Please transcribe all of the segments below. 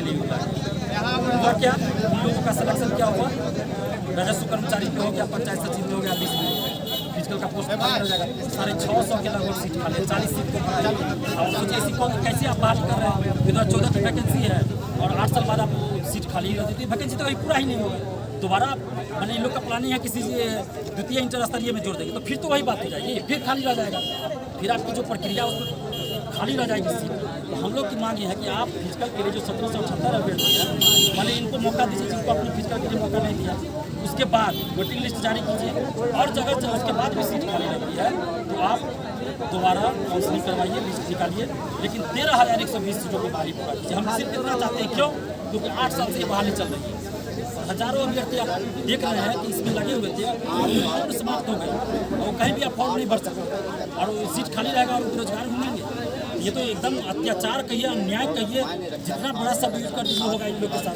लिए हुआ है। क्या उन लोगों का सिलेक्शन क्या हुआ, राजस्व कर्मचारी पे हो गया, पंचायत सचिव में हो गया, लिस्ट में फिजिकल का पोस्ट खाली हो जाएगा। 650 के लगभग सीट खाली, 40 सीट को भरा। और सोचिए इसी को कैसे आप बात कर रहे हैं, इधर 14 की वैकेंसी है और 8 साल बाद आप सीट खाली हो जाती है। वैकेंसी तो कहीं पूरा ही नहीं होगा। दोबारा मैंने इन लोग का प्लानिंग है किसी द्वितीय इंटर स्तरीय में जोड़ देंगे, तो फिर तो वही बात हो जाएगी, फिर खाली रह जाएगा, फिर आपकी जो प्रक्रिया उसमें खाली रह जाएगी सीट। तो हम लोग की मांग ये है कि आप फिजिकल के लिए जो 1778 अभ्यर्थी हैं, मैंने इनको मौका दीजिए जिनको अपनी फिजिकल के लिए मौका नहीं दिया। उसके बाद वेटिंग लिस्ट जारी कीजिए और जगह उसके बाद भी सीट खाली रहती है तो आप दोबारा काउंसलिंग करवाइए, लिस्ट निकालिए, लेकिन 13,120 सीटों को बहाली पूरा कीजिए। हम सिर्फ इतना चाहते हैं, क्यों? क्योंकि 8 साल से ये बहाली चल रही है। हजारों अभ्यर्थी आप देख रहे हैं कि इसमें लगे हुए थे और समाप्त हो गए और कहीं भी आप फॉर्म नहीं भर सकते और सीट खाली रहेगा और बेरोजगार घूमेंगे। ये तो एकदम अत्याचार कहिए, अन्याय कहिए, जितना बड़ा शब्द यूज कर दीजिए होगा इन लोग के साथ।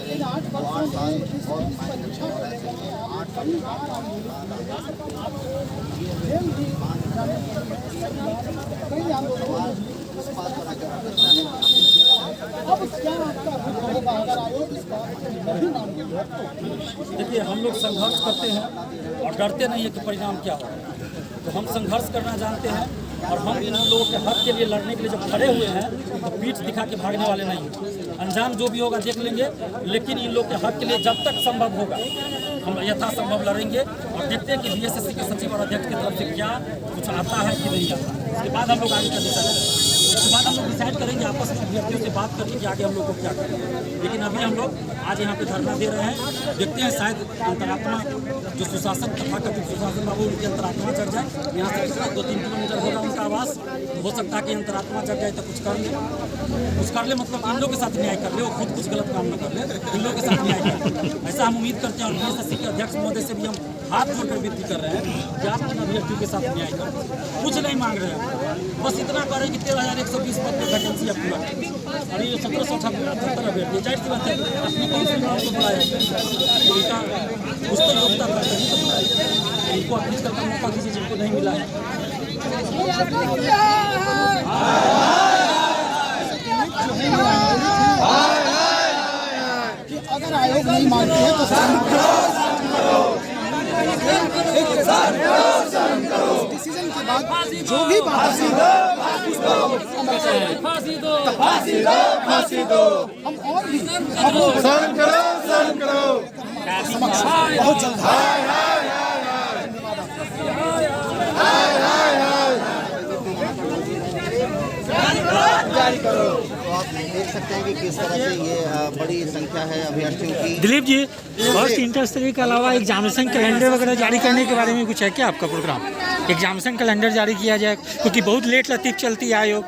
देखिए हम लोग संघर्ष करते हैं और डरते नहीं है कि परिणाम क्या हो। तो हम संघर्ष करना जानते हैं और हम इन लोगों के हक के लिए लड़ने के लिए जब खड़े हुए हैं तो पीठ दिखा के भागने वाले नहीं हैं। अंजाम जो भी होगा देख लेंगे, लेकिन इन लोग के हक के लिए जब तक संभव होगा हम यथासंभव लड़ेंगे और देखते हैं कि बीएसएससी के सचिव और अध्यक्ष की तरफ से क्या कुछ आता है कि नहीं आता। उसके बाद हम लोग आगे का डिसाइड करेंगे। उसके बाद हम लोग डिसाइड करेंगे आपस में अभ्यर्थियों से बात करके कि आगे हम लोग को क्या करें। लेकिन अभी हम लोग आज यहाँ पे धरना दे रहे हैं, देखते हैं शायद अंतरात्मा जो सुशासन तथाकथित सुशासन बाबू उनकी अंतरात्मा चढ़ जाए। यहाँ से कितना 2-3 किलोमीटर होगा उनका आवास, तो हो सकता है कि अंतरात्मा चढ़ जाए तो कुछ कर ले, मतलब इन लोग के साथ न्याय कर ले, वो खुद कुछ गलत काम न कर ले, इन लोग के साथ न्याय कर ले। ऐसा हम उम्मीद करते हैं और बीएसएससी के अध्यक्ष महोदय से भी हम हाथ जोड़कर विनती कर रहे हैं कि आप इन अभ्यर्थियों के साथ न्याय करें। कुछ नहीं मांग रहे हैं, बस इतना करें कि 13,120 पद पर वैकेंसी है पूरा और ये 1778 अभ्यर्थी। जाहिर सी बात है अपनी काउंसिलिंग को बुलाया उनका कुछ तो योग्यता करते हैं, इनको अपनी का मौका दीजिए जिनको नहीं मिला है। अगर आयोग नहीं मानते हैं तो डिसीजन के बाद जो भी बात फांसी दो हम और भी सहन करो बहुत जल्द जारी करो। तो आप देख सकते हैं कि किस तरह से ये बड़ी संख्या है अभ्यर्थियों की। दिलीप जी, फर्स्ट इंटर स्तरीय के अलावा एग्जामिनेशन कैलेंडर वगैरह जारी करने के बारे में कुछ है क्या आपका प्रोग्राम? एग्जामिनेशन कैलेंडर जारी किया जाए, क्योंकि बहुत लेट लतीफ चलती है आयोग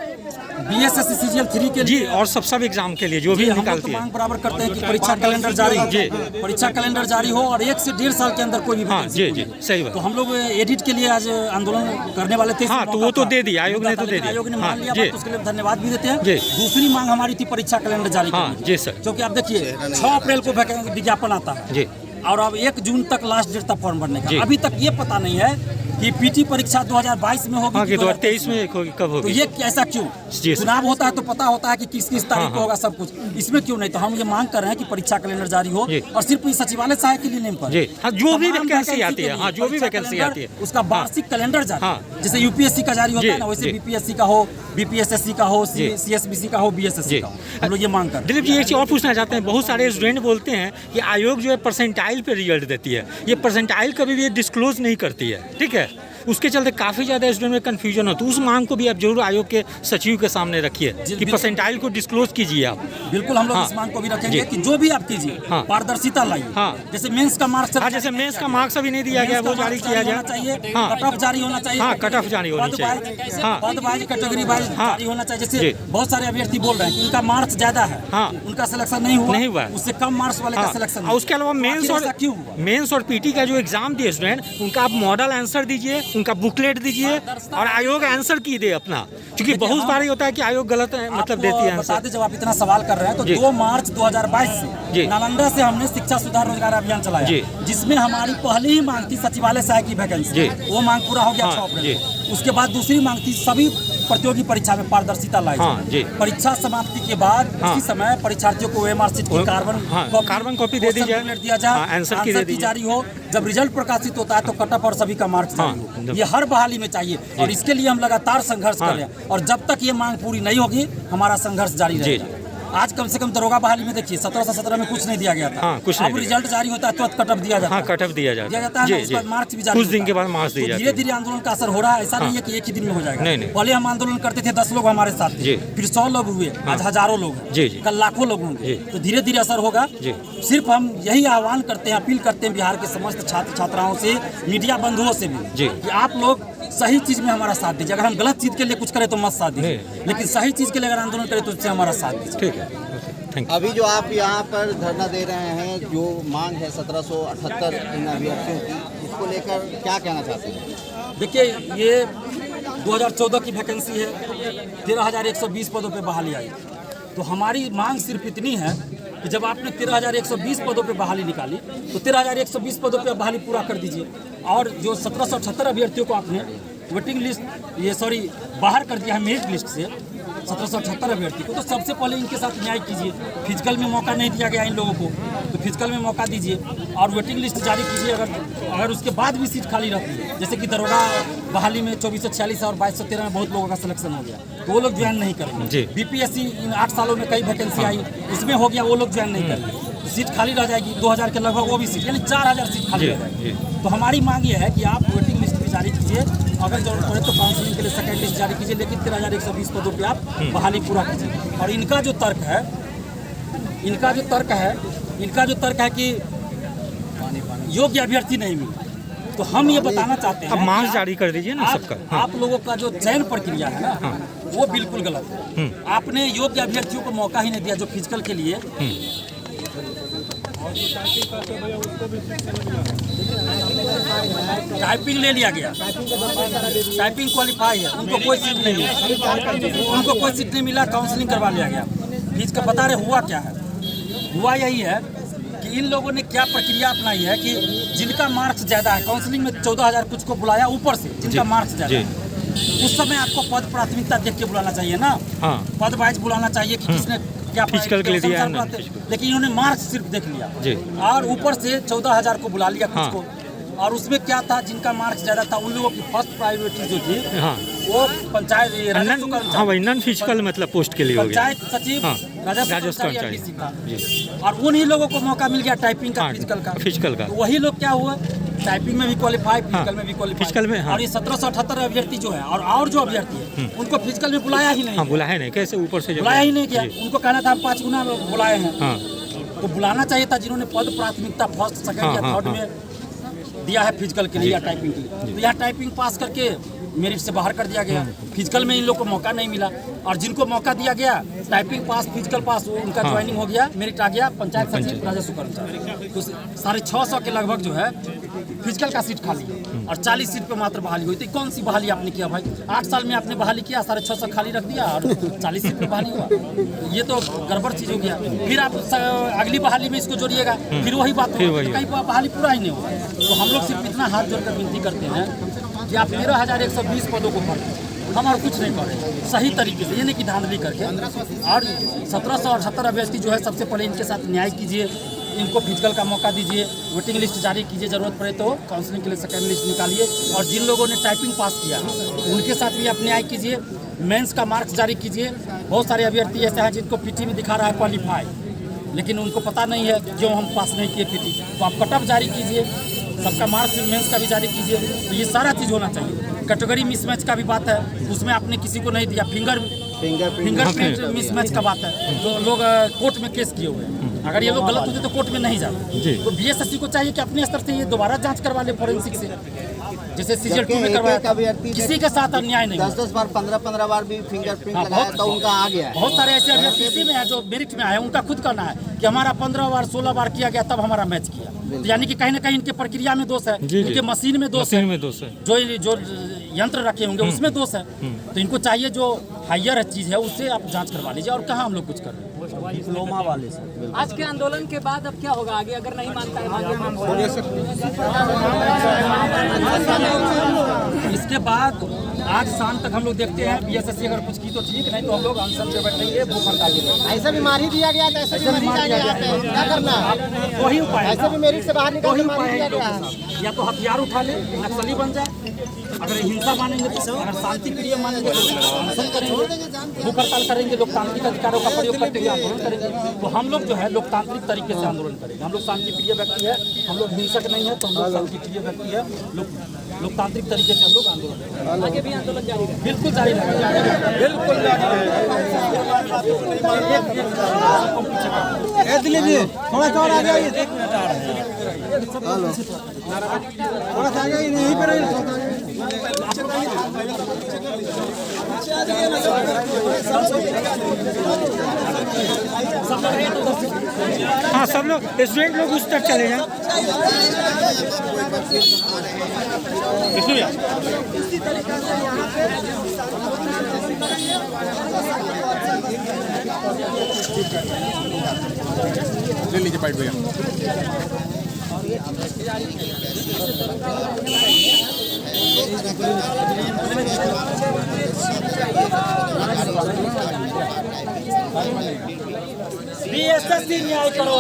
बीएसएससी सीजीएल 3 के जी और सब एग्जाम के लिए जो भी निकालती है। मांग बराबर करते हैं कि परीक्षा कैलेंडर जारी हो, परीक्षा कैलेंडर जारी हो और 1 से 1.5 साल के अंदर कोई भी। हाँ जी जी सही बात। तो हम लोग एडिट के लिए आज आंदोलन करने वाले थे। हाँ तो वो तो दे दिया आयोग ने, तो दे दिया, आयोग ने मान लिया, जी उसके लिए धन्यवाद भी देते हैं। जी। दूसरी मांग हमारी थी परीक्षा कैलेंडर जारी हाँ जी सर, क्योंकि आप देखिए 6 अप्रैल को विज्ञापन आता है जी और अब 1 जून तक लास्ट डेट था फॉर्म भरने का। अभी तक ये पता नहीं है कि पीटी परीक्षा 2022 में होगी कि 2023 में होगी, कब होगी। तो ये ऐसा क्यों? चुनाव होता है तो पता होता है कि किस तारीख को होगा सब कुछ, इसमें क्यों नहीं? तो हम ये मांग कर रहे हैं कि परीक्षा कैलेंडर जारी हो और सिर्फ सचिवालय सहायक के लिए नहीं पड़े, जो भी वैकेंसी आती है, जो भी वैकेंसी आती है उसका वार्षिक कैलेंडर जारी, जैसे यूपीएससी का जारी होता है ना, वैसे बीपीएससी का हो, बीपीएसएससी का हो, सीएसबीसी का हो, बीएसएससी का हो। हम लोग ये मांग कर। दिलीप जी एक चीज और पूछना चाहते हैं, बहुत सारे स्टूडेंट बोलते हैं कि आयोग जो है परसेंटाइल पे रिजल्ट देती है, ये परसेंटाइल कभी भी डिस्क्लोज नहीं करती है, ठीक है? उसके चलते काफ़ी ज़्यादा स्टूडेंट में कन्फ्यूजन हो, तो उस मांग को भी आप जरूर आयोग के सचिव के सामने रखिए कि परसेंटाइल को डिस्क्लोज कीजिए आप। बिल्कुल हम लोग इस मांग को भी रखेंगे कि जो भी आप कीजिए पारदर्शिता लाइए। जैसे मेंस का मार्क्स, जैसे मेंस का मार्क्स अभी नहीं दिया गया, वो जारी किया जाए चाहिए, कट ऑफ जारी होना चाहिए, कट ऑफ जारी होना चाहिए, पद वाइज कैटेगरी वाइज जारी होना चाहिए। जैसे बहुत सारे अभ्यर्थी बोल रहे हैं कि इनका मार्क्स ज्यादा है, उनका सिलेक्शन नहीं हुआ, उससे कम मार्क्स वाले का सिलेक्शन। उसके अलावा मेंस और पीटी का जो एग्जाम दिए स्टूडेंट, उनका आप मॉडल आंसर दीजिए, उनका बुकलेट दीजिए और आयोग आंसर की दे अपना, क्योंकि बहुत बार होता है कि आयोग गलत मतलब देती है आंसर। जब आप इतना सवाल कर रहे हैं तो 2 मार्च 2022 से नालंदा से हमने शिक्षा सुधार रोजगार अभियान चलाया, जिसमें हमारी पहली ही मांग थी सचिवालय सहायक की वैकेंसी, वो मांग पूरा हो गया 6 अप्रैल। उसके बाद दूसरी मांग थी सभी प्रतियोगी परीक्षा में पारदर्शिता लाई हाँ, जाए। जी। परीक्षा समाप्ति के बाद हाँ। इसी समय परीक्षार्थियों को OMR शीट की carbon copy they the question जाए, पेपर दिया जाए, हाँ, आंसर की दे दी जारी हो। जब रिजल्ट प्रकाशित होता है तो कट ऑफ और सभी का मार्क्स जारी हो। एकदम। ये हर बहाली में चाहिए और इसके लिए हम लगातार संघर्ष कर रहे हैं और जब तक ये मांग पूरी नहीं होगी हमारा संघर्ष जारी रहेगा। आज कम से कम दरोगा बहाली में देखिए 17 से 17 में कुछ नहीं दिया गया था। हाँ, कुछ नहीं अब दिया। रिजल्ट जारी होता है तुरंत कट ऑफ दिया जाता है। हाँ, कट ऑफ दिया जाता है है ना, उसके बाद मार्क्स भी जारी कुछ दिन होता के है। बाद मार्क्स दिए तो जाते धीरे हैं। धीरे आंदोलन का असर हो रहा है। ऐसा नहीं है कि एक ही दिन में हो जाएगा। नहीं, नहीं। पहले हम आंदोलन करते थे 10 लोग हमारे साथ जी। थे, फिर 100 लोग हुए, आज हजारों लोग हैं, जी, जी। कल लाखों लोग होंगे। जी। तो धीरे धीरे असर होगा। जी। सिर्फ हम यही आह्वान करते हैं, अपील करते हैं बिहार के समस्त छात्र छात्राओं से, मीडिया बंधुओं से भी जी। कि आप लोग सही चीज में हमारा साथ दीजिए। अगर हम गलत चीज के लिए कुछ करें तो मत साथ दीजिए, लेकिन सही चीज के लिए अगर आंदोलन करें तो उससे हमारा साथ दीजिए। ठीक है, थैंक यू। अभी जो आप यहाँ पर धरना दे रहे हैं, जो मांग है 1778 इन अभ्यर्थियों की, इसको लेकर क्या कहना चाहते हैं? देखिए, ये 2014 की वैकेंसी है, 13,120 पदों पे बहाली आई। तो हमारी मांग सिर्फ इतनी है कि जब आपने 13,120 पदों पे बहाली निकाली तो 13,120 पदों पे बहाली पूरा कर दीजिए। और जो 1778 अभ्यर्थियों को आपने वेटिंग लिस्ट बाहर कर दिया है मेरिट लिस्ट से, 1778 अभ्यर्थी को, तो सबसे पहले इनके साथ न्याय कीजिए। फिजिकल में मौका नहीं दिया गया इन लोगों को, तो फिजिकल में मौका दीजिए और वेटिंग लिस्ट जारी कीजिए। अगर उसके बाद भी सीट खाली रहती है, जैसे कि दरोगा बहाली में 2446 और 2213 में बहुत लोगों का सिलेक्शन हो गया, तो वो लोग ज्वाइन नहीं करेंगे। BPSC इन 8 सालों में कई वैकेंसी आई, उसमें हो गया, वो लोग ज्वाइन नहीं करेंगे, सीट खाली रह जाएगी 2000 के लगभग, वो भी सीट यानी 4000 सीट खाली रह जाएगी। तो हमारी मांग ये है कि आप वेटिंग लिस्ट भी जारी कीजिए, अगर जरूरत पड़े तो काउंसलिंग के लिए सेकेंड लिस्ट जारी कीजिए, लेकिन 13,120 पदों पे आप बहाली पूरा कीजिए। और इनका जो तर्क है कि योग्य अभ्यर्थी नहीं मिले, तो हम ये बताना चाहते हैं अब मार्क्स कि जारी कर दीजिए ना सबका। हाँ। आप लोगों का जो चयन प्रक्रिया है ना, वो बिल्कुल गलत है। आपने योग्य अभ्यर्थियों को मौका ही नहीं दिया जो फिजिकल के लिए टाइपिंग ले लिया गया, टाइपिंग क्वालिफाई है, उनको कोई सीट नहीं मिला, काउंसलिंग करवा लिया गया। फीस का बता रहे हुआ क्या है? हुआ यही है कि इन लोगों ने क्या प्रक्रिया अपनाई है कि जिनका मार्क्स ज़्यादा है, काउंसलिंग में 14,000 कुछ को बुलाया ऊपर से, जिनका मार्क्स ज़्यादा है, उस समय आपको पद प्राथमिकता देख के बुलाना चाहिए ना। हाँ। पद वाइज बुलाना चाहिए कि किसने क्या फिजिकल के लिए दिया है ना। लेकिन इन्होंने मार्क्स सिर्फ देख लिया जी। और ऊपर से 14,000 को बुला लिया कुछ हाँ। को। और उसमें क्या था, जिनका मार्क्स ज़्यादा था उन लोगों की फर्स्ट प्रायोरिटी जो थी, हाँ। वो पंचायत राजस्व कर्मचारी, हाँ, वही नॉन फिजिकल मतलब पोस्ट के लिए हो गया। पंचायत सचिव, हाँ, राजस्व राजस्व कर्मचारी कर्मचारी। था। जी। और उन्हीं लोगों को मौका मिल गया टाइपिंग का, हाँ, फिजिकल का। तो वही लोग क्या हुआ, टाइपिंग में भी क्वालिफाई, फिजिकल में भी क्वालिफाई। फिजिकल में, हाँ। और ये 1778 अभ्यर्थी जो है और जो अभ्यर्थी है उनको फिजिकल में बुलाया ही नहीं। हाँ, बुलाया नहीं, कैसे ऊपर से बुलाया ही नहीं किया। उनको कहना था हम 5 गुना बुलाए हैं। हाँ। तो बुलाना चाहिए था जिन्होंने पद प्राथमिकता फर्स्ट, सेकंड या थर्ड में दिया है फिजिकल के लिए या टाइपिंग के लिए। तो यहाँ टाइपिंग पास करके मेरिट से बाहर कर दिया गया, फिजिकल में इन लोग को मौका नहीं मिला। और जिनको मौका दिया गया टाइपिंग पास, फिजिकल पास, वो उनका ज्वाइनिंग हो गया, मेरिट आ गया पंचायत सचिव, राजस्व कर्मचारी। तो 650 के लगभग जो है फिजिकल का सीट खाली है और 40 सीट पे मात्र बहाली हुई। तो कौन सी बहाली आपने किया भाई? 8 साल में आपने बहाली किया, 650 खाली रख दिया और 40 सीट पे बहाली हुआ, ये तो गड़बड़ चीज हो गया। फिर आप अगली बहाली में इसको जोड़िएगा, फिर वही बात होगी, तो कहीं बहाली पूरा ही नहीं होगा। तो हम लोग सिर्फ इतना हाथ जोड़कर विनती करते हैं कि आप 13,120 पदों को भरें, हम और कुछ नहीं करें, सही तरीके से, ये नहीं कि धांधली करके। और 1778 अभ्यर्थी जो है, सबसे पहले इनके साथ न्याय कीजिए, इनको फिजिकल का मौका दीजिए, वेटिंग लिस्ट जारी कीजिए, ज़रूरत पड़े तो काउंसलिंग के लिए सेकेंड लिस्ट निकालिए। और जिन लोगों ने टाइपिंग पास किया उनके साथ भी आप न्याय कीजिए, मेंस का मार्क्स जारी कीजिए। बहुत सारे अभ्यर्थी ऐसे हैं जिनको पीटी में दिखा रहा है क्वालिफाई, लेकिन उनको पता नहीं है कि क्यों हम पास नहीं किए पीटी, तो आप कट ऑफ जारी कीजिए, सबका मार्क्स मेंस का भी जारी कीजिए। तो ये सारा चीज़ होना चाहिए। कैटेगरी मिसमैच का भी बात है, उसमें आपने किसी को नहीं दिया। फिंगरप्रिंट मिसमैच का बात है, जो लोग कोर्ट में केस किए हुए हैं, अगर ये लोग गलत होते तो कोर्ट में नहीं जाते। तो BSSC को चाहिए कि अपने स्तर से ये दोबारा जांच करवा ले फोरेंसिक से, जैसे CGL 2 में करवाया था। किसी के साथ अन्याय नहीं, 10-10 बार 15-15 बार भी फिंगरप्रिंट लगाया तो उनका आ गया है। बहुत सारे ऐसे अभ्यर्थी इसी में है जो मेरिट में आए, उनका खुद कहना है कि हमारा 15 बार 16 बार किया गया तब हमारा मैच किया। तो यानी कि कहीं ना कहीं इनके प्रक्रिया में दोष है, इनके मशीन में दोष है, जो यंत्र रखे होंगे उसमें दोष है। तो इनको चाहिए जो हायर चीज़ है उससे आप जांच करवा लीजिए। और कहाँ हम लोग कुछ कर रहे हैं, डिप्लोमा वाले से। आज के आंदोलन के बाद अब क्या होगा आगे, अगर नहीं मानता है इसके बाद आज शाम तक हम लोग देखते हैं बीएसएससी अगर कुछ की तो ठीक, नहीं तो हम लोग अनशन पे बैठेंगे, भूख हड़ताल पे। ऐसे भी मार ही दिया गया था, ऐसे भी मार दिया गया था, क्या करना? वही उपाय है ऐसे भी मेरिट से बाहर निकाल वही के मार उपाय ही है दिया इन गया लोगों है। के साथ। या तो हथियार उठा ले, नक्सली बन जाए, अगर हिंसा मानेंगे तो, अगर शांति प्रिय मानेंगे तो अनशन करेंगे, भूख हड़ताल करेंगे, लोकतांत्रिक अधिकारों का प्रयोग करते हुए आंदोलन करेंगे। तो हम लोग जो है लोकतांत्रिक तरीके से आंदोलन करेंगे। हम लोग शांति प्रिय व्यक्ति है, हम लोग हिंसक नहीं है, तो हम लोग शांति प्रिय व्यक्ति है, लोकतांत्रिक तरीके से हम लोग आंदोलन करेंगे। आगे भी आंदोलन जारी रहेगा। बिल्कुल जारी रहेगा, बिल्कुल जारी दिलीप जी थोड़ा और आ जाइए, एक मिनट आ रहे हैं। थोड़ा सा आ जाइए, यहीं पे रहिए। हाँ, सब लोग स्टूडेंट लोग उस तरफ चले जाएं। ले लीजिए पाइप भैया। बीएसएससी न्याय करो,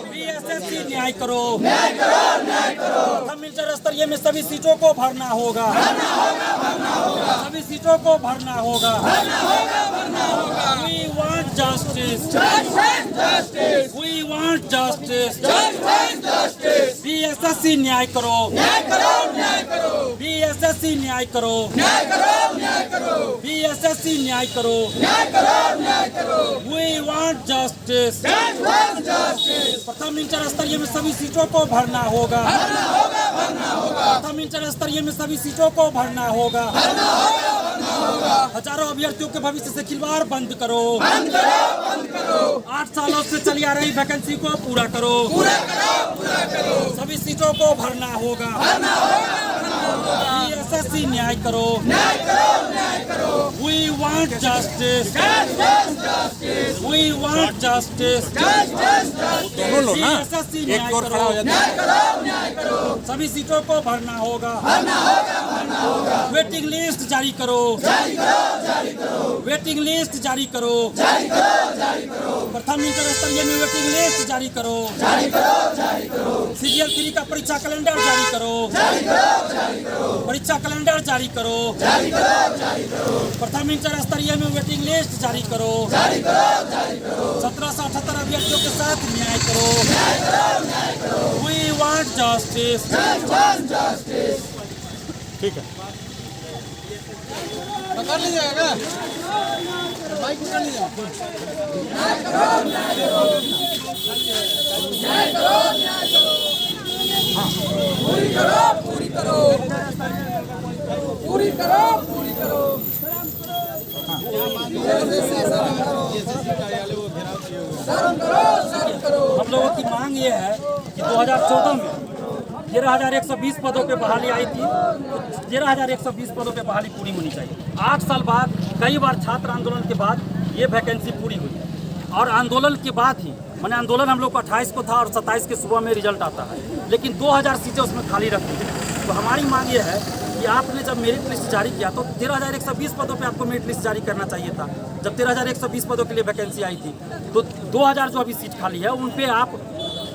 बीएसएससी न्याय करो, प्रथम इंटर स्तरीय में सभी सीटों को भरना होगा, सभी सीटों को भरना होगा। We want justice, we want justice, BSSC न्याय करो, बीएसएससी न्याय करो, बीएसएससी न्याय करो, We want justice, प्रथम इंटर स्तरीय में सभी सीटों को भरना होगा, प्रथम इंटर स्तरीय में सभी सीटों को भरना होगा। हजारों अभ्यर्थियों के भविष्य से खिलवाड़ बंद करो, 8 सालों से चली आ रही वैकेंसी को पूरा करो, सभी सीटों को भरना होगा। बीएसएससी न्याय करो, We want justice, we want justice, दोनों लो ना, बीएसएससी न्याय एक और खड़ा हो करो, सभी सीटों को भरना होगा। वेटिंग लिस्ट जारी करो, वेटिंग लिस्ट जारी करो, प्रथम इंटर स्तरीय में वेटिंग लिस्ट जारी करो, सीरियल 3 का परीक्षा कैलेंडर जारी करो, परीक्षा कैलेंडर जारी करो, प्रथम इंटर स्तरीय में वेटिंग लिस्ट जारी करो, 1778 अभ्यर्थियों के साथ न्याय करो। We want justice, ठीक है। पकड़ लीजिएगा, बाइक पकड़ लीजिएगा। पूरी करो, पूरी करो, पूरी करो, पूरी करो। हम लोगों की मांग ये है कि 2014 में 13,120 पदों पे बहाली आई थी, तो 13,120 पदों पे बहाली पूरी होनी चाहिए। 8 साल बाद कई बार छात्र आंदोलन के बाद ये वैकेंसी पूरी हुई, और आंदोलन के बाद ही, मैंने आंदोलन हम लोग को 28 को था और 27 के सुबह में रिजल्ट आता है, लेकिन 2000 सीटें उसमें खाली रखी थी। तो हमारी मांग ये है कि आपने जब मेरिट लिस्ट जारी किया तो 13,120 पदों पे आपको मेरिट लिस्ट जारी करना चाहिए था। जब 13,120 पदों के लिए वैकेंसी आई थी, तो 2000 जो अभी सीट खाली है उन पे आप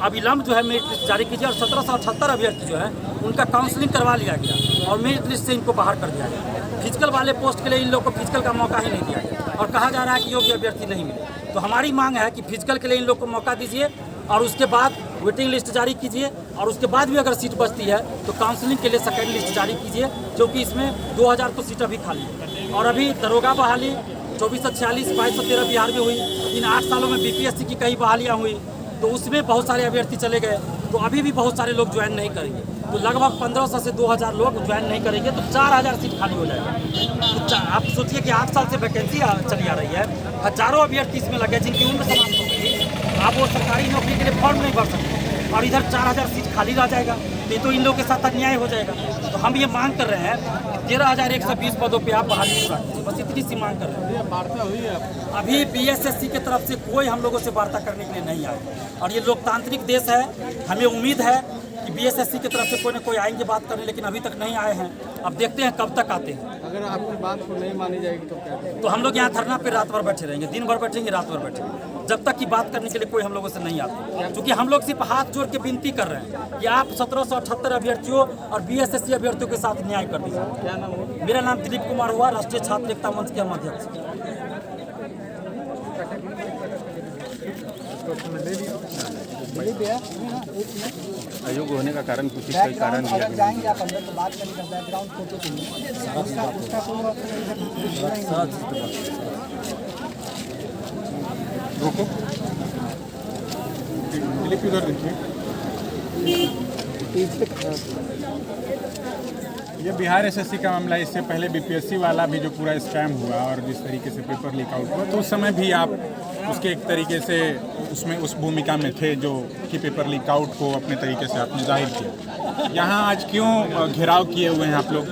अविलंब जो है मेरिट लिस्ट जारी कीजिए, और 1778 अभ्यर्थी जो है उनका काउंसलिंग करवा लिया गया और मेरिट लिस्ट से इनको बाहर कर दिया गया। फिजिकल वाले पोस्ट के लिए इन लोगों को फिजिकल का मौका ही नहीं दिया गया, और कहा जा रहा है कि योग्य अभ्यर्थी नहीं मिले। तो हमारी मांग है कि फिजिकल के लिए इन लोग को मौका दीजिए, और उसके बाद वेटिंग लिस्ट जारी कीजिए, और उसके बाद भी अगर सीट बचती है तो काउंसलिंग के लिए सेकेंड लिस्ट जारी कीजिए, क्योंकि इसमें 2000 तो सीट अभी खाली है। और अभी दरोगा बहाली 2446, 2213 बिहार में हुई। इन 8 सालों में बीपीएससी की कई बहालियाँ हुई, तो उसमें बहुत सारे अभ्यर्थी चले गए, तो अभी भी बहुत सारे लोग ज्वाइन नहीं करेंगे। तो लगभग 1500 से 2000 लोग ज्वाइन नहीं करेंगे, तो 4000 सीट खाली हो जाएगा। तो आप सोचिए कि 8 साल से वैकेंसी चली आ रही है, हजारों अभ्यर्थी इसमें लगे जिनकी उम्र समाप्त हो गई। आप वो सरकारी नौकरी के लिए फॉर्म नहीं भर सकते, और इधर 4000 सीट खाली रह जाएगा, तो इन लोगों के साथ अन्याय हो जाएगा। तो हम ये मांग कर रहे हैं 13,120 पदों पे आप बहाली पूरा कीजिए, बस इतनी सी मांग कर रहे हैं। वार्ता हुई है अभी बीएसएससी की तरफ से कोई हम लोगों से वार्ता करने के लिए नहीं आए, और ये लोकतांत्रिक देश है, हमें उम्मीद है कि बीएसएससी की तरफ से कोई न कोई आएंगे बात करने, लेकिन अभी तक नहीं आए हैं। अब देखते हैं कब तक आते हैं। अगर आपकी बात को नहीं मानी जाएगी तो क्या करेंगे? तो हम लोग यहाँ धरना पे रात भर बैठे रहेंगे, दिन भर बैठेंगे, रात भर बैठेंगे, जब तक कि बात करने के लिए कोई हम लोगों से नहीं आते। क्योंकि हम लोग सिर्फ हाथ जोड़ के विनती कर रहे हैं कि आप 1778 अभ्यर्थियों और बीएसएससी अभ्यर्थियों के साथ न्याय कर दीजिए। क्या नाम हो? मेरा नाम दिलीप कुमार हुआ, राष्ट्रीय छात्र एकता मंच के हम अध्यक्ष। अयोग्य होने का कारण कुछ कोई कारण दिया गया? जाएंगे आप अंदर तो बात करेंगे, बैकग्राउंड फोटो के लिए उसका रोको, दिलीप इधर देखिए। ये बिहार एसएससी का मामला, इससे पहले बीपीएससी वाला भी जो पूरा स्कैम हुआ और जिस तरीके से पेपर लीक आउट हुआ, तो उस समय भी आप उसके एक तरीके से उसमें उस भूमिका में थे जो कि पेपर लीक आउट को अपने तरीके से आपने जाहिर किया। यहाँ आज क्यों घेराव किए हुए हैं आप लोग?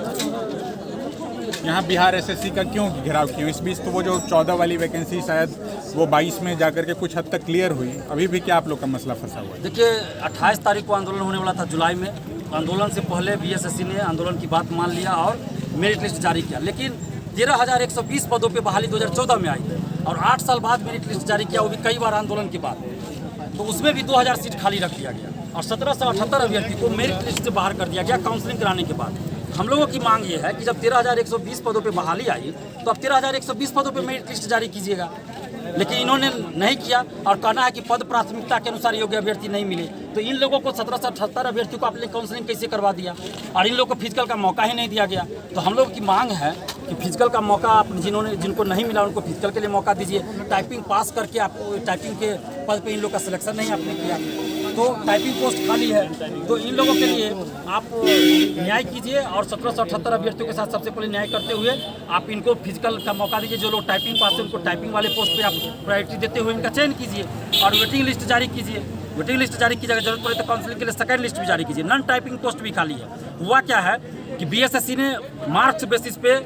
यहाँ बिहार एसएससी का क्यों घेराव किए? इस बीच तो वो जो 14 वाली वैकेंसी शायद वो 22 में जाकर के कुछ हद तक क्लियर हुई, अभी भी क्या आप लोग का मसला फंसा हुआ है? देखिए 28 तारीख को आंदोलन होने वाला था जुलाई में। आंदोलन से पहले बीएसएससी ने आंदोलन की बात मान लिया और मेरिट लिस्ट जारी किया, लेकिन 13,120 पदों पे बहाली 2014 में आई और 8 साल बाद मेरिट लिस्ट जारी किया, वो भी कई बार आंदोलन के बाद। तो उसमें भी 2000 सीट खाली रख दिया गया और 1778 अभ्यर्थी को मेरिट लिस्ट से बाहर कर दिया गया काउंसलिंग कराने के बाद। हम लोगों की मांग ये है कि जब 13,120 पदों पे बहाली आई तो अब 13,120 पदों पे मेरिट लिस्ट जारी कीजिएगा, लेकिन इन्होंने नहीं किया और कहना है कि पद प्राथमिकता के अनुसार योग्य अभ्यर्थी नहीं मिले। तो इन लोगों को 1778 अभ्यर्थियों को आपने काउंसलिंग कैसे करवा दिया और इन लोगों को फिजिकल का मौका ही नहीं दिया गया। तो हम लोग की मांग है कि फिजिकल का मौका आप जिनको नहीं मिला उनको फिजिकल के लिए मौका दीजिए। टाइपिंग पास करके आपको टाइपिंग के पद पे इन लोग का सिलेक्शन नहीं आपने किया, तो टाइपिंग पोस्ट खाली है, तो इन लोगों के लिए आप न्याय कीजिए और 1778 अभ्यर्थियों के साथ सबसे पहले न्याय करते हुए आप इनको फिजिकल का मौका दीजिए। जो लोग टाइपिंग पास है उनको टाइपिंग वाले पोस्ट पे आप प्रायोरिटी देते हुए इनका चयन कीजिए और वेटिंग लिस्ट जारी कीजिए। वेटिंग लिस्ट जारी कीजिएगा, जरूरत पड़े तो काउंसलिंग के लिए सेकंड लिस्ट भी जारी कीजिए। नॉन टाइपिंग पोस्ट भी खाली है। हुआ क्या है कि बीएसएससी ने मार्क्स बेसिस पे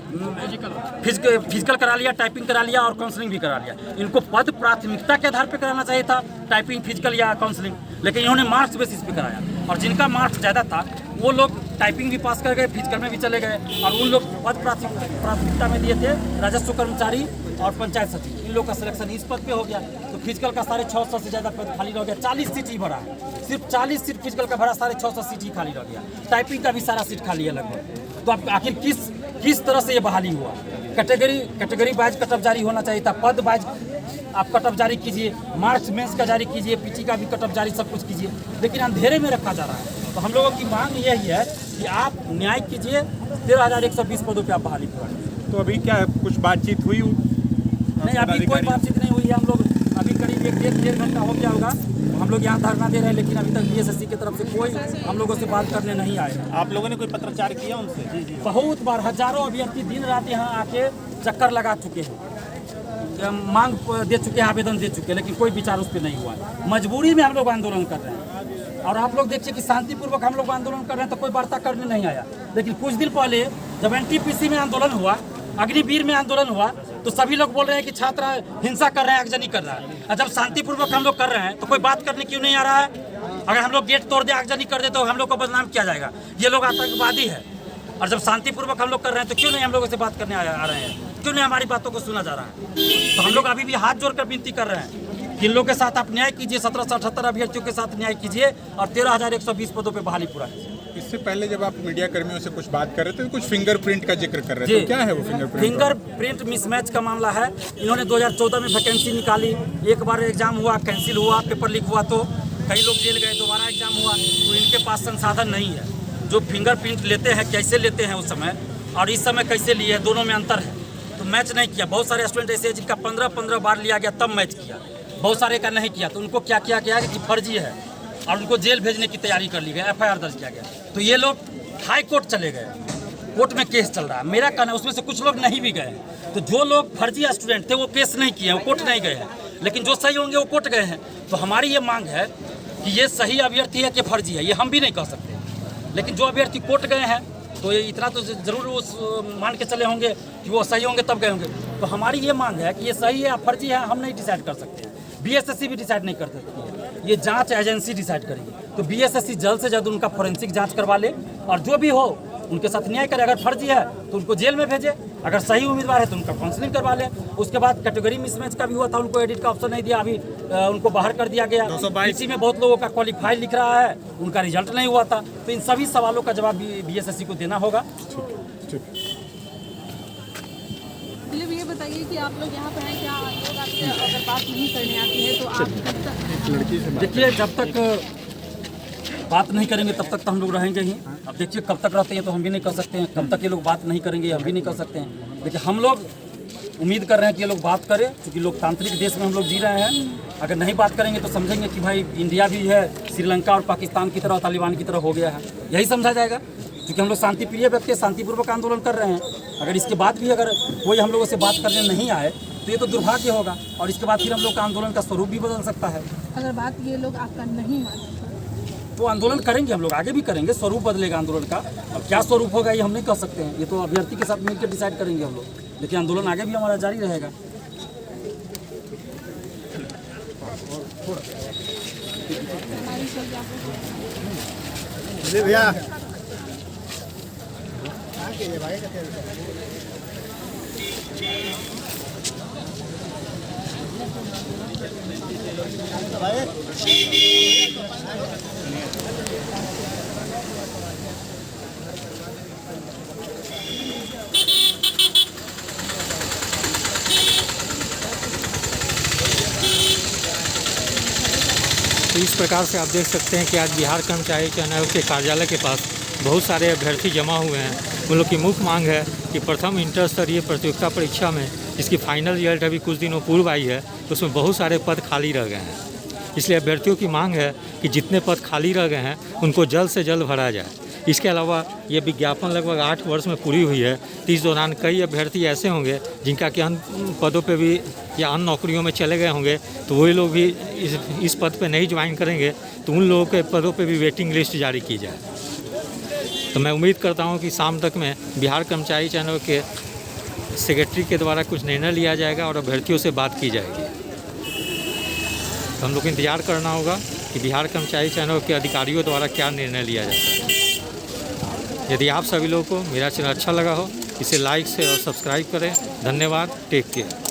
फिजिकल करा लिया, टाइपिंग करा लिया और काउंसलिंग भी करा लिया। इनको पद प्राथमिकता के आधार पे कराना चाहिए था, टाइपिंग, फिजिकल या काउंसलिंग, लेकिन इन्होंने मार्क्स बेसिस पे कराया और जिनका मार्क्स ज़्यादा था वो लोग टाइपिंग भी पास कर गए, फिजिकल में भी चले गए और उन लोग पद प्राथमिकता में दिए थे राजस्व कर्मचारी और पंचायत सचिव। इन लोग का सिलेक्शन इस पद पे हो गया, तो फिजिकल का 650 से ज़्यादा पद खाली रह गया। 40 सीट ही भरा है, सिर्फ 40 सीट फिजिकल का भरा, 650 सीट ही खाली रह गया। टाइपिंग का भी सारा सीट खाली है लगभग। तो अब आखिर किस तरह से ये बहाली हुआ? कैटेगरी वाइज कटअप जारी होना चाहिए था, पद वाइज आप कटअप जारी कीजिए, मार्क्स मेंस का जारी कीजिए, पीटी का भी कटअप जारी, सब कुछ कीजिए, लेकिन अंधेरे में रखा जा रहा है। तो हम लोगों की मांग यही है कि आप न्याय कीजिए, 13,120 पदों पे आप बहाली कराएं। तो अभी क्या कुछ बातचीत हुई? नहीं, अभी कोई बातचीत नहीं हुई है। हम लोग अभी करीब 1-1.5 घंटा हो गया होगा, हम लोग यहाँ धरना दे रहे हैं, लेकिन अभी तक बीएसएससी की तरफ से कोई हम लोगों से बात करने नहीं आए। आप लोगों ने कोई पत्रचार किया उनसे? जी, बहुत बार हजारों अभ्यर्थी दिन रात यहाँ आके चक्कर लगा चुके हैं, मांग दे चुके हैं, आवेदन दे चुके हैं, लेकिन कोई विचार उस पर नहीं हुआ। मजबूरी में हम लोग आंदोलन कर रहे हैं और आप लोग देखिए कि शांतिपूर्वक हम लोग आंदोलन कर रहे हैं, तो कोई वार्ता करने नहीं आया। लेकिन कुछ दिन पहले जब एनटीपीसी में आंदोलन हुआ, अग्निवीर में आंदोलन हुआ, तो सभी लोग बोल रहे हैं कि छात्र हिंसा कर रहे हैं, आगजनी कर रहा है। और जब शांतिपूर्वक हम लोग कर रहे हैं तो कोई बात करने क्यों नहीं आ रहा है? अगर हम लोग गेट तोड़ दे, आगजनी कर दे, तो हम लोग को बदनाम किया जाएगा, ये लोग आतंकवादी है। और जब शांतिपूर्वक हम लोग कर रहे हैं तो क्यों नहीं हम लोगों से बात करने आ रहे हैं? क्यों नहीं हमारी बातों को सुना जा रहा है? तो हम लोग अभी भी हाथ जोड़कर विनती कर रहे हैं कि इन लोगों के साथ आप न्याय कीजिए, 1778 अभ्यर्थियों के साथ न्याय कीजिए और 13,120 पदों पे बहाली पूरा कीजिए। इससे पहले जब आप मीडिया कर्मियों से कुछ बात कर रहे थे तो कुछ फिंगरप्रिंट का जिक्र कर रहे थे, तो क्या है वो फिंगरप्रिंट? फिंगरप्रिंट मिसमैच का मामला है। इन्होंने 2014 में वैकेंसी निकाली, एक बार एग्जाम हुआ, कैंसिल हुआ, पेपर लीक हुआ, तो कई लोग जेल गए, दोबारा एग्जाम हुआ, तो इनके पास संसाधन नहीं है। जो फिंगरप्रिंट लेते हैं, कैसे लेते हैं उस समय और इस समय कैसे लिए हैं, दोनों में अंतर है। तो मैच नहीं किया। बहुत सारे स्टूडेंट ऐसे जिनका 15-15 बार लिया गया तब मैच किया, बहुत सारे का नहीं किया, तो उनको क्या किया गया कि फर्जी है और उनको जेल भेजने की तैयारी कर ली गई, FIR दर्ज किया गया। तो ये लोग हाई कोर्ट चले गए, कोर्ट में केस चल रहा है। मेरा कहना है उसमें से कुछ लोग नहीं भी गए, तो जो लोग फर्जी स्टूडेंट थे वो केस नहीं किए, वो कोर्ट नहीं गए हैं, लेकिन जो सही होंगे वो कोर्ट गए हैं। तो हमारी ये मांग है कि कि ये सही अभ्यर्थी है कि फर्जी है, ये हम भी नहीं कह सकते। लेकिन जो अभ्यर्थी कोर्ट गए हैं तो ये इतना तो जरूर उस मान के चले होंगे कि वो सही होंगे तब गए होंगे। तो हमारी ये मांग है कि ये सही है या फर्जी है हम नहीं डिसाइड कर सकते हैं, बीएसएससी भी डिसाइड नहीं कर सकती है, ये जांच एजेंसी डिसाइड करेगी। तो बीएसएससी जल्द से जल्द उनका फोरेंसिक जांच करवा ले और जो भी हो उनके साथ न्याय करे। अगर फर्जी है तो उनको जेल में भेजे, अगर सही उम्मीदवार है तो उनका काउंसलिंग करवा ले। उसके बाद कैटेगरी मिसमैच का भी हुआ था, उनको एडिट का ऑप्शन नहीं दिया, अभी उनको बाहर कर दिया गया। इसी में बहुत लोगों का क्वालिफाई लिख रहा है, उनका रिजल्ट नहीं हुआ था। तो इन सभी सवालों का जवाब बीएसएससी को देना होगा। दिलीप, ये बताइए कि आप लोग यहाँ पर हैं, क्या आप लोग आपसे अगर बात नहीं करने आती है तो आप कब तक? देखिए, जब तक बात नहीं करेंगे तब तक तो हम लोग रहेंगे ही। अब देखिए कब तक रहते हैं तो हम भी नहीं कर सकते हैं, कब तक ये लोग बात नहीं करेंगे हम भी नहीं कर सकते हैं। देखिए हम लोग उम्मीद कर रहे हैं कि ये लोग बात करें, क्योंकि लोकतांत्रिक देश में हम लोग जी रहे हैं। अगर नहीं बात करेंगे तो समझेंगे कि भाई इंडिया भी है श्रीलंका और पाकिस्तान की तरह, तालिबान की तरह हो गया है, यही समझा जाएगा। क्योंकि हम लोग शांतिप्रिय व्यक्ति, शांतिपूर्वक आंदोलन कर रहे हैं। अगर इसके बाद भी अगर कोई हम लोगों से बात करने नहीं आए तो ये तो दुर्भाग्य होगा, और इसके बाद फिर हम लोग का आंदोलन का स्वरूप भी बदल सकता है। अगर बात ये लोग आपका नहीं माने तो आंदोलन करेंगे, हम लोग आगे भी करेंगे, स्वरूप बदलेगा आंदोलन का। अब क्या स्वरूप होगा ये हम नहीं कह सकते हैं, ये तो अभ्यर्थी के साथ मिलकर डिसाइड करेंगे हम लोग। लेकिन आंदोलन आगे भी हमारा जारी रहेगा। भैया तो इस प्रकार से आप देख सकते हैं कि आज बिहार कर्मचारी चयन आयोग के कार्यालय के पास बहुत सारे अभ्यर्थी जमा हुए हैं। उन लोग की मुख्य मांग है कि प्रथम इंटर स्तरीय प्रतियोगिता परीक्षा में जिसकी फाइनल रिजल्ट अभी कुछ दिनों पूर्व आई है, तो उसमें बहुत सारे पद खाली रह गए हैं। इसलिए अभ्यर्थियों की मांग है कि जितने पद खाली रह गए हैं उनको जल्द से जल्द भरा जाए। इसके अलावा ये विज्ञापन लगभग 8 वर्ष में पूरी हुई है, तो इस दौरान कई अभ्यर्थी ऐसे होंगे जिनका कि अन्य पदों पे भी या अन्य नौकरियों में चले गए होंगे, तो वही लोग भी इस पद पे नहीं ज्वाइन करेंगे, तो उन लोगों के पदों पे भी वेटिंग लिस्ट जारी की जाए। तो मैं उम्मीद करता हूँ कि शाम तक में बिहार कर्मचारी चयन आयोग के सेक्रेटरी के द्वारा कुछ निर्णय लिया जाएगा और अभ्यर्थियों से बात की जाएगी। तो हम लोग को इंतजार करना होगा कि बिहार कर्मचारी चयन आयोग के अधिकारियों द्वारा क्या निर्णय लिया जाता है। यदि आप सभी लोगों को मेरा चैनल अच्छा लगा हो, इसे लाइक से और सब्सक्राइब करें। धन्यवाद। Take care.